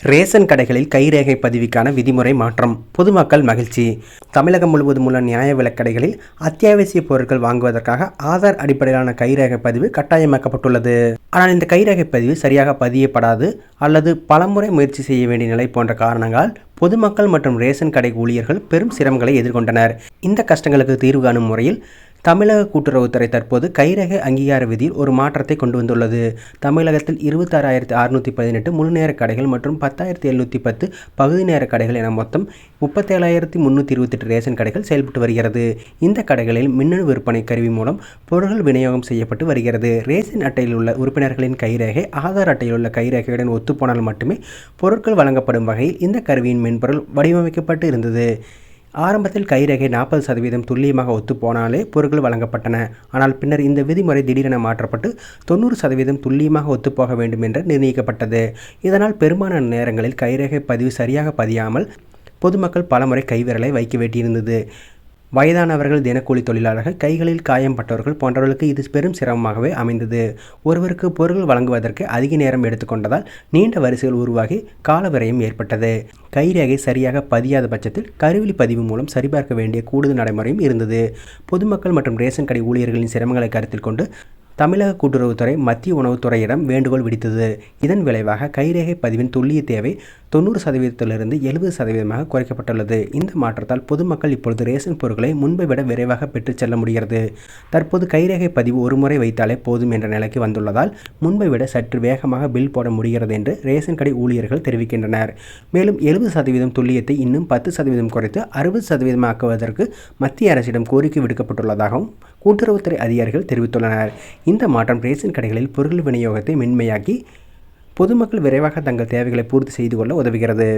Ration கடைகளில் கைரேகை பதிவுக்கான விதிமுறை மாற்றம். பொதுமக்கள் மகிழ்ச்சி. தமிழகம் முழுவதும் உள்ள நியாய விலைக்கடைகளில் அத்தியாவசிய பொருட்கள் வாங்குவதற்காக ஆதார் அடிப்படையிலான கைரேகை பதிவு கட்டாயமாக்கப்பட்டுள்ளது. ஆனால் இந்த கைரேகை பதிவு சரியாக பதியப்படாது அல்லது பலமுறை முயற்சி செய்ய வேண்டிய நிலை போன்ற காரணங்களால் பொதுமக்கள் மற்றும் ரேஷன் கடை ஊழியர்கள் பெரும் சிரமங்களை எதிர்கொண்டனர். இந்த கஷ்டங்களுக்கு தீர்வு காணும் முறையில் தமிழக கூட்டுறவுத்துறை தற்போது கைரேகை அங்கீகார விதியில் ஒரு மாற்றத்தை கொண்டு வந்துள்ளது. தமிழகத்தில் 26,618 முழுநேர கடைகள் மற்றும் 10,710 பகுதி நேர கடைகள் என மொத்தம் 37,328 ரேஷன் கடைகள் செயல்பட்டு வருகிறது. இந்த கடைகளில் மின்னணு விற்பனை கருவி மூலம் பொருட்கள் விநியோகம் செய்யப்பட்டு வருகிறது. ரேஷன் அட்டையில் உள்ள உறுப்பினர்களின் கைரேகை ஆதார் அட்டையில் உள்ள கைரேகையுடன் ஒத்துப்போனால் மட்டுமே பொருட்கள் வழங்கப்படும் வகையில் இந்த கருவியின் மென்பொருள் வடிவமைக்கப்பட்டு இருந்தது. ஆரம்பத்தில் கைரேகை 40% துல்லியமாக ஒத்துப்போனாலே பொருட்கள் வழங்கப்பட்டன. ஆனால் பின்னர் இந்த விதிமுறை திடீரென மாற்றப்பட்டு 90% துல்லியமாக ஒத்துப்போக வேண்டும் என்று நிர்ணயிக்கப்பட்டது. இதனால் பெரும்பாலான நேரங்களில் கைரேகை பதிவு சரியாக பதியாமல் பொதுமக்கள் பலமுறை கைவிரலை வைக்க வேண்டியிருந்தது. வயதானவர்கள், தினக்கூலி தொழிலாளர்கள், கைகளில் காயம்பட்டவர்கள் போன்றவர்களுக்கு இது பெரும் சிரமமாகவே அமைந்தது. ஒருவருக்கு பொருட்கள் வழங்குவதற்கு அதிக நேரம் எடுத்துக்கொண்டதால் நீண்ட வரிசைகள் உருவாகி கால விரயம் ஏற்பட்டது. கைரேகை சரியாக பதியாத பட்சத்தில் கருவிழி பதிவு மூலம் சரிபார்க்க வேண்டிய கூடுதல் நடைமுறையும் இருந்தது. பொதுமக்கள் மற்றும் ரேஷன் கடை ஊழியர்களின் சிரமங்களை கருத்தில் கொண்டு தமிழக கூட்டுறவுத்துறை மத்திய உணவுத்துறையிடம் வேண்டுகோள் விடுத்தது. இதன் விளைவாக கைரேகை பதிவின் துல்லிய தேவை 90%லிருந்து 70% குறைக்கப்பட்டுள்ளது. இந்த மாற்றத்தால் பொதுமக்கள் இப்பொழுது ரேஷன் பொருட்களை முன்பை விட விரைவாக பெற்றுச் செல்ல முடிகிறது. தற்போது கைரேகை பதிவு ஒரு முறை வைத்தாலே போதும் என்ற நிலைக்கு வந்துள்ளதால் முன்பை விட சற்று வேகமாக பில் போட முடிகிறது என்று ரேஷன் கடை ஊழியர்கள் தெரிவிக்கின்றனர். மேலும் 70% துல்லியத்தை இன்னும் 10% குறைத்து 60% ஆக்குவதற்கு மத்திய அரசிடம் கோரிக்கை விடுக்கப்பட்டுள்ளதாகவும் கூட்டுறவுத்துறை அதிகாரிகள் தெரிவித்துள்ளனர். இந்த மாற்றம் ரேஷன் கடைகளில் பொருட்கள் விநியோகத்தை மென்மையாக்கி பொதுமக்கள் விரைவாக தங்கள் தேவைகளை பூர்த்தி செய்து கொள்ள உதவுகிறது.